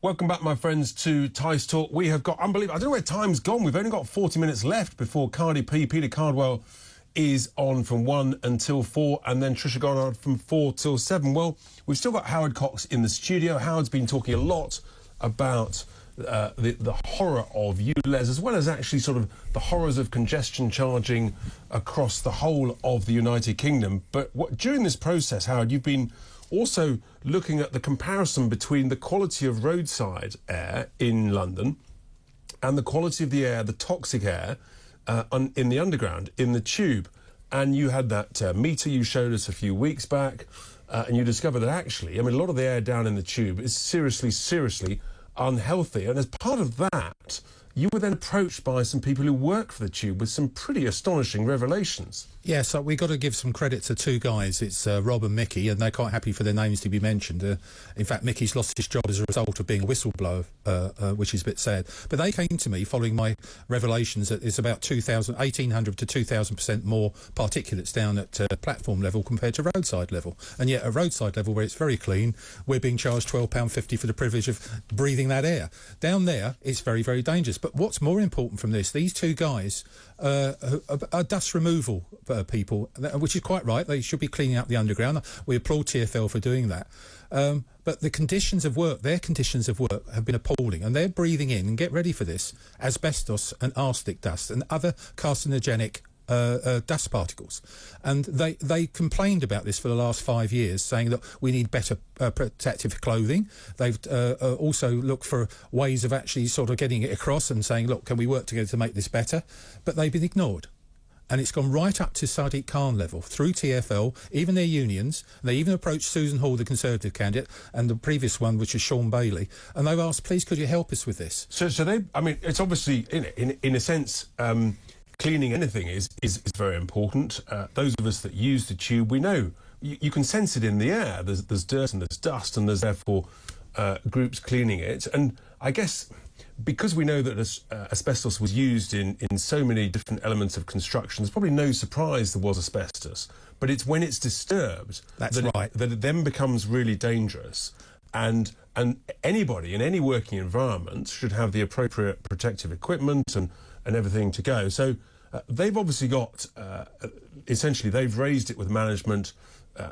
Welcome back, my friends, to TIce Talk. We have got, unbelievable, I don't know where time's gone. We've only got 40 minutes left before Cardi P, Peter Cardwell, is on from 1 until 4, and then Trisha Goddard from 4 till 7. Well, we've still got Howard Cox in the studio. Howard's been talking a lot about the horror of ULEZ, as well as actually sort of the horrors of congestion charging across the whole of the United Kingdom. But during this process, Howard, you've been also looking at the comparison between the quality of roadside air in London and the quality of the air, the toxic air, in the underground, in the tube. And you had that meter you showed us a few weeks back, and you discovered that actually, I mean, a lot of the air down in the tube is seriously unhealthy. And as part of that, you were then approached by some people who work for the tube with some pretty astonishing revelations. Yeah, so we got to give some credit to two guys. It's Rob and Mickey, and they're quite happy for their names to be mentioned. In fact, Mickey's lost his job as a result of being a whistleblower, which is a bit sad. But they came to me following my revelations that it's about 1,800 to 2,000% more particulates down at platform level compared to roadside level. And yet at roadside level, where it's very clean, we're being charged £12.50 for the privilege of breathing that air. Down there, it's very, very dangerous. But what's more important from this, these two guys are dust removal people, which is quite right. They should be cleaning up the underground. We applaud TFL for doing that. But the conditions of work, their conditions of work have been appalling, and they're breathing in, and get ready for this, asbestos and arsenic dust and other carcinogenic dust particles. And they complained about this for the last 5 years, saying that we need better protective clothing. They've also looked for ways of actually sort of getting it across and saying, look, can we work together to make this better? But they've been ignored. And it's gone right up to Sadiq Khan level, through TFL, even their unions. They even approached Susan Hall, the Conservative candidate, and the previous one, which is Sean Bailey. And they've asked, please, could you help us with this? So they, I mean, it's obviously, in a sense, cleaning anything is very important. Those of us that use the tube, we know you can sense it in the air. There's dirt and there's dust, and there's therefore groups cleaning it. And I guess because we know that asbestos was used in so many different elements of construction, there's probably no surprise there was asbestos. But it's when it's disturbed that it then becomes really dangerous. And anybody in any working environment should have the appropriate protective equipment and everything to go. So they've obviously got, essentially, they've raised it with management,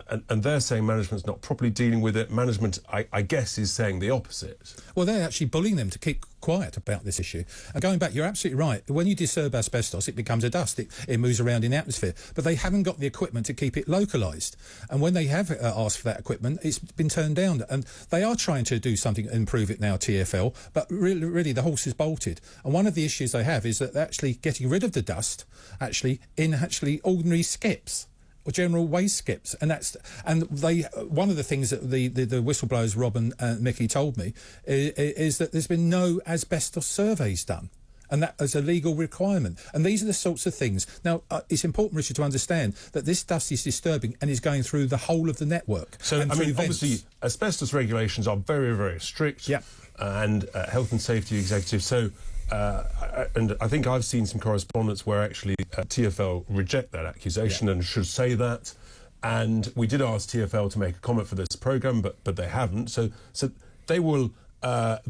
and they're saying management's not properly dealing with it. Management, I guess, is saying the opposite. Well, they're actually bullying them to keep quiet about this issue. And going back, you're absolutely right. When you disturb asbestos, it becomes a dust. It moves around in the atmosphere. But they haven't got the equipment to keep it localised. And when they have asked for that equipment, it's been turned down. And they are trying to do something to improve it now, TFL, but really the horse is bolted. And one of the issues they have is that they're actually getting rid of the dust, in ordinary skips, or general waste skips, and one of the things that the whistleblowers Rob and Mickey told me is that there's been no asbestos surveys done, and that is a legal requirement. And these are the sorts of things. Now, it's important, Richard, to understand that this dust is disturbing and is going through the whole of the network. So, I mean, obviously, asbestos regulations are very, very strict. Yeah. And health and safety executive. So, and I think I've seen some correspondence where actually TFL reject that accusation and should say that. And we did ask TFL to make a comment for this programme, but they haven't. So they will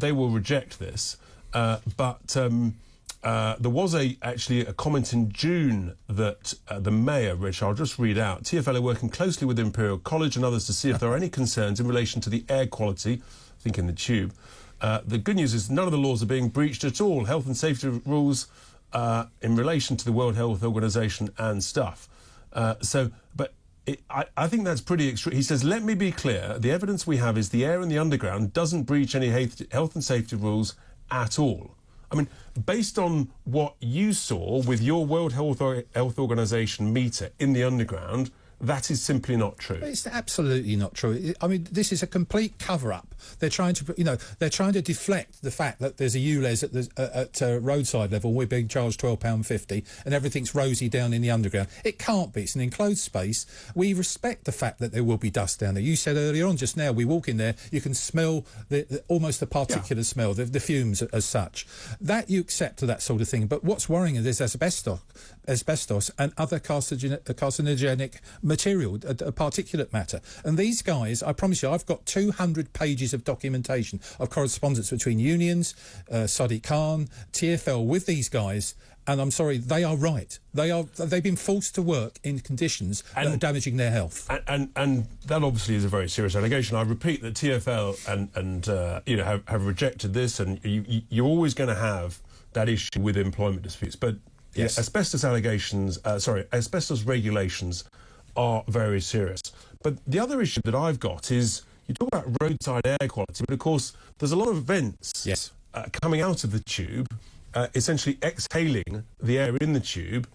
reject this. But there was actually a comment in June that the mayor, Rich, I'll just read out. TFL are working closely with Imperial College and others to see if there are any concerns in relation to the air quality, I think in the tube. The good news is none of the laws are being breached at all. Health and safety rules in relation to the World Health Organization and stuff. But I think that's pretty extreme. He says, let me be clear. The evidence we have is the air in the underground doesn't breach any health and safety rules at all. I mean, based on what you saw with your World Health Organization meter in the underground, that is simply not true. It's absolutely not true. I mean, this is a complete cover-up. They're trying to deflect the fact that there's a ULEZ at roadside level. We're being charged £12.50, and everything's rosy down in the underground. It can't be. It's an enclosed space. We respect the fact that there will be dust down there. You said earlier on, just now, we walk in there, you can smell almost the particular smell, the fumes as such. That you accept to that sort of thing. But what's worrying is asbestos asbestos and other carcinogenic material, particulate matter. And these guys, I promise you, I've got 200 pages of documentation of correspondence between unions, Sadiq Khan, TFL with these guys. And I'm sorry, they are right. They've been forced to work in conditions that are damaging their health. And that obviously is a very serious allegation. I repeat that TFL and have rejected this, and you're always going to have that issue with employment disputes. But yes, asbestos regulations are very serious. But the other issue that I've got is you talk about roadside air quality, but of course there's a lot of vents coming out of the tube. Essentially exhaling the air in the tube,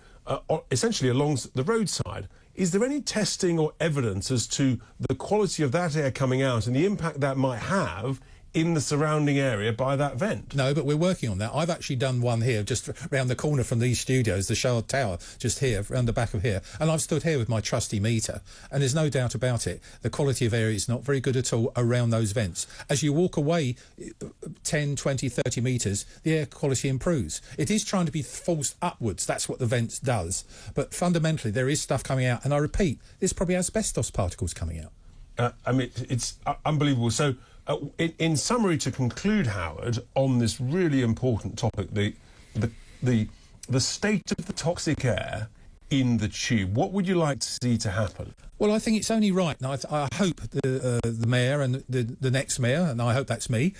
essentially along the roadside. Is there any testing or evidence as to the quality of that air coming out and the impact that might have in the surrounding area by that vent? No, but we're working on that. I've actually done one here, just round the corner from these studios, the Shard Tower, just here, round the back of here. And I've stood here with my trusty meter, and there's no doubt about it. The quality of air is not very good at all around those vents. As you walk away 10, 20, 30 metres, the air quality improves. It is trying to be forced upwards. That's what the vents does. But fundamentally, there is stuff coming out. And I repeat, there's probably asbestos particles coming out. It's unbelievable. So, in summary, to conclude, Howard, on this really important topic, the state of the toxic air in the tube, what would you like to see to happen? Well, I think it's only right, and I hope the mayor and the next mayor, and I hope that's me,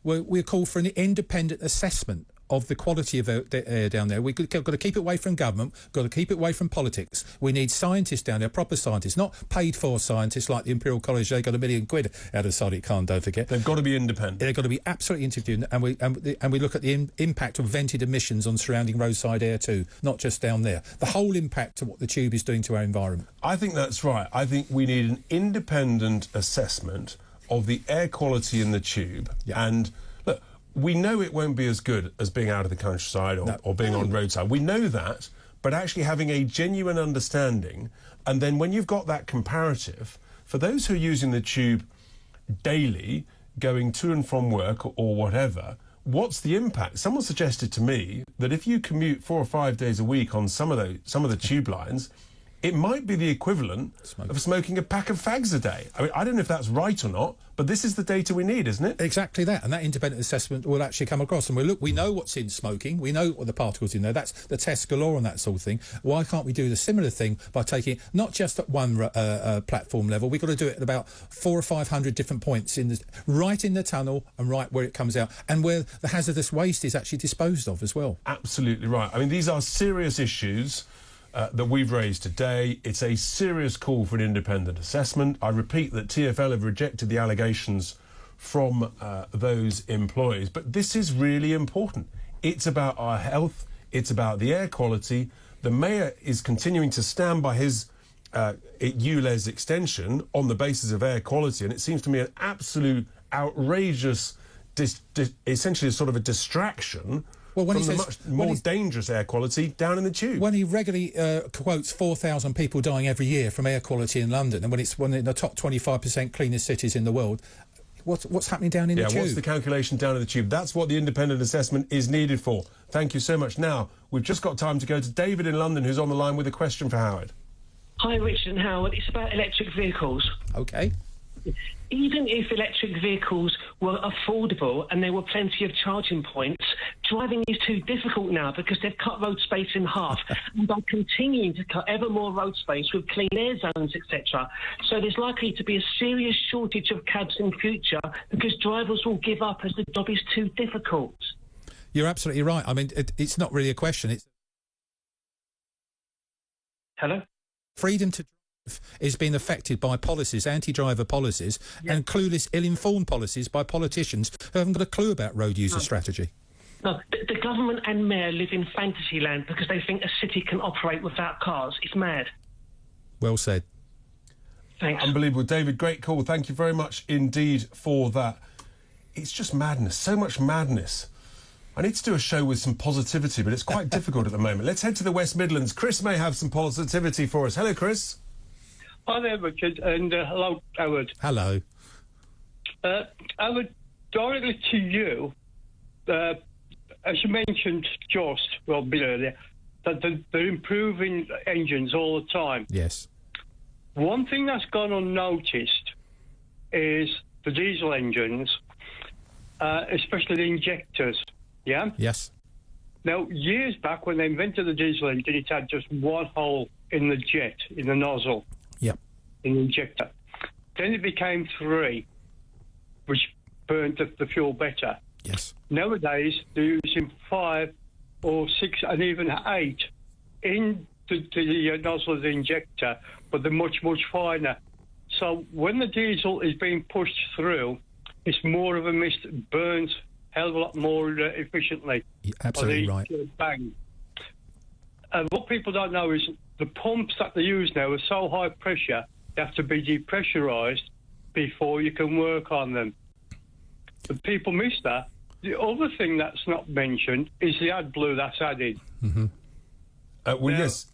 we're called for an independent assessment of the quality of the air down there. We've got to keep it away from government, got to keep it away from politics. We need scientists down there, proper scientists, not paid-for scientists like the Imperial College. They got £1 million out of Sadiq Khan, don't forget. They've got to be independent. They've got to be absolutely independent, and we look at the impact of vented emissions on surrounding roadside air too, not just down there. The whole impact of what the tube is doing to our environment. I think that's right. I think we need an independent assessment of the air quality in the tube. Yeah. And look, we know it won't be as good as being out of the countryside or being on roadside. We know that, but actually having a genuine understanding, and then when you've got that comparative, for those who are using the tube daily, going to and from work or whatever, what's the impact? Someone suggested to me that if you commute 4 or 5 days a week on some of the tube lines, it might be the equivalent of smoking a pack of fags a day. I mean, I don't know if that's right or not, but this is the data we need, isn't it? Exactly that, and that independent assessment will actually come across. And we know what's in smoking, we know what the particles in there. That's the tests galore and that sort of thing. Why can't we do the similar thing by taking it not just at one platform level? We've got to do it at about 400 or 500 different points right in the tunnel and right where it comes out, and where the hazardous waste is actually disposed of as well. Absolutely right. I mean, these are serious issues that we've raised today. It's a serious call for an independent assessment. I repeat that TFL have rejected the allegations from those employees, but this is really important. It's about our health, it's about the air quality. The Mayor is continuing to stand by his ULEZ extension on the basis of air quality, and it seems to me an absolute outrageous, essentially sort of a distraction from the much more dangerous air quality down in the tube. When he regularly quotes 4,000 people dying every year from air quality in London, and when it's one of the top 25% cleanest cities in the world, what's happening down in the tube? What's the calculation down in the tube? That's what the independent assessment is needed for. Thank you so much. Now, we've just got time to go to David in London, who's on the line with a question for Howard. Hi, Richard and Howard. It's about electric vehicles. OK. Even if electric vehicles were affordable and there were plenty of charging points, driving is too difficult now because they've cut road space in half and are continuing to cut ever more road space with clean air zones, etc. So there's likely to be a serious shortage of cabs in future because drivers will give up as the job is too difficult. You're absolutely right. I mean, it's not really a question. It's Hello? Freedom to is being affected by policies, anti-driver policies, and clueless, ill-informed policies by politicians who haven't got a clue about road user strategy. No, the government and mayor live in fantasy land because they think a city can operate without cars. It's mad. Well said. Thanks. Unbelievable. David, great call. Thank you very much indeed for that. It's just madness, so much madness. I need to do a show with some positivity, but it's quite difficult at the moment. Let's head to the West Midlands. Chris may have some positivity for us. Hello, Chris. Hi there, Richard, and hello, Howard. Hello. Howard, directly to you, as you mentioned just, well, a bit earlier, that they're improving engines all the time. Yes. One thing that's gone unnoticed is the diesel engines, especially the injectors. Yeah. Yes. Now, years back when they invented the diesel engine, it had just one hole in the jet, in the nozzle, Yep. in the injector. Then it became 3, which burned the fuel better. Yes. Nowadays, they're using 5 or 6 and even 8 in the nozzle of the injector, but they're much, much finer. So when the diesel is being pushed through, it's more of a mist, burns hell of a lot more efficiently. You're absolutely right. Bang. And what people don't know is the pumps that they use now are so high pressure, they have to be depressurised before you can work on them. But people miss that. The other thing that's not mentioned is the AdBlue that's added. Mm-hmm. Yes.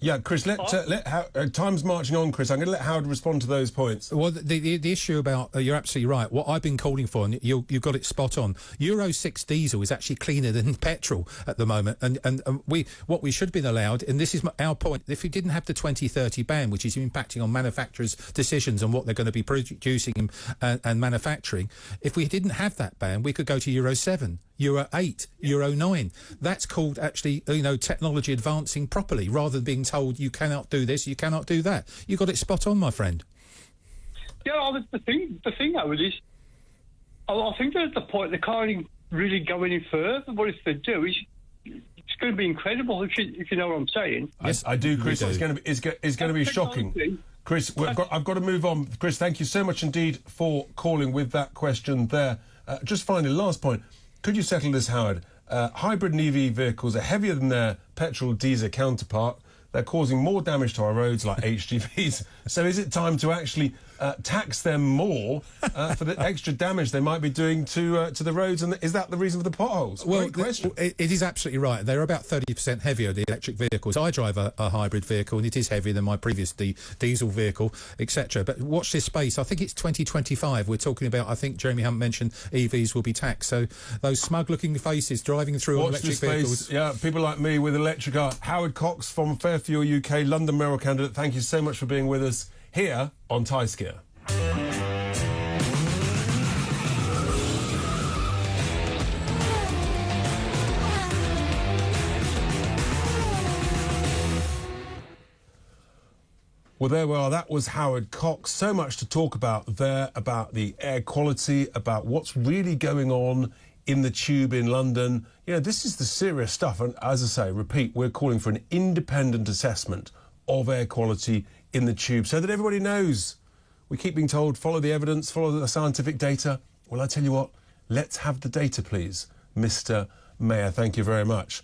Yeah, Chris, time's marching on, Chris. I'm going to let Howard respond to those points. Well, the issue about, you're absolutely right. What I've been calling for, and you've got it spot on, Euro 6 diesel is actually cleaner than petrol at the moment. And what we should have been allowed, and this is our point, if we didn't have the 2030 ban, which is impacting on manufacturers' decisions on what they're going to be producing and manufacturing, if we didn't have that ban, we could go to Euro 7. Euro 8, Euro 9. That's called actually, technology advancing properly, rather than being told you cannot do this, you cannot do that. You got it spot on, my friend. Yeah, the thing I was is, I think they're at the point they can't even really go any further. What if they do? It's going to be incredible, if you know what I'm saying. Yes, I do, Chris. Do. It's going to be shocking. Chris, I've got to move on. Chris, thank you so much indeed for calling with that question there. Just finally, last point. Could you settle this, Howard? Hybrid and EV vehicles are heavier than their petrol diesel counterpart. They're causing more damage to our roads, like HGVs. So is it time to actually tax them more for the extra damage they might be doing to the roads? And is that the reason for the potholes? Well, Great question. It is absolutely right. They're about 30% heavier, the electric vehicles. I drive a hybrid vehicle, and it is heavier than my previous diesel vehicle, etc. But watch this space. I think it's 2025. We're talking about, I think Jeremy Hunt mentioned EVs will be taxed. So those smug-looking faces driving through on electric vehicles. Yeah, people like me with electric car. Howard Cox from Fairfield UK, London mayoral candidate. Thank you so much for being with us here on TIce Gear. Well, there we are. That was Howard Cox. So much to talk about there, about the air quality, about what's really going on in the tube in London. This is the serious stuff. And as I say, repeat, we're calling for an independent assessment of air quality in the tube so that everybody knows. We keep being told, follow the evidence, follow the scientific data. Well, I tell you what, let's have the data, please. Mr. Mayor, thank you very much.